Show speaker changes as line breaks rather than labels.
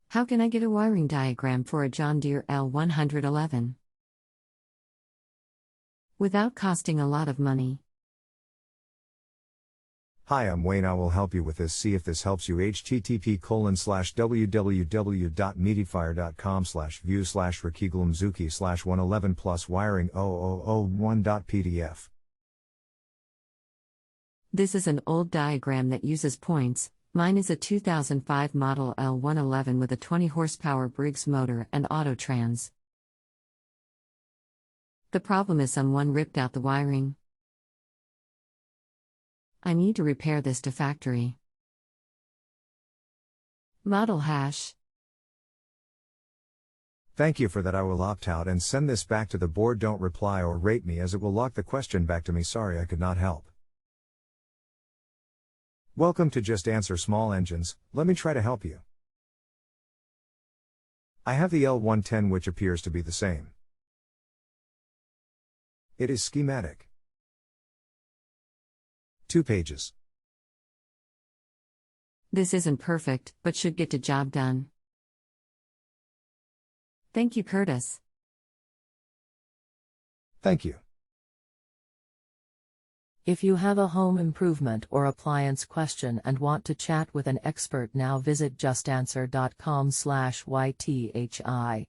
How can I get a wiring diagram for a John Deere L111 without costing a lot of money?
Hi, I'm Wayne. I will help you with this. See if this helps you. http://www.meatiefire.com/view/rekiglumzuki/111 plus wiring 0001.pdf.
This is an old diagram that uses points. Mine is a 2005 model L111 with a 20 horsepower Briggs motor and autotrans. The problem is someone ripped out the wiring. I need to repair this to factory. Model hash.
Thank you for that. I will opt out and send this back to the board. Don't reply or rate me as it will lock the question back to me. Sorry, I could not help. Welcome to Just Answer Small Engines. Let me try to help you. I have the L110, which appears to be the same. It is schematic. 2 pages.
This isn't perfect, but should get the job done. Thank you, Curtis.
Thank you.
If you have a home improvement or appliance question and want to chat with an expert now, visit justanswer.com/ythi.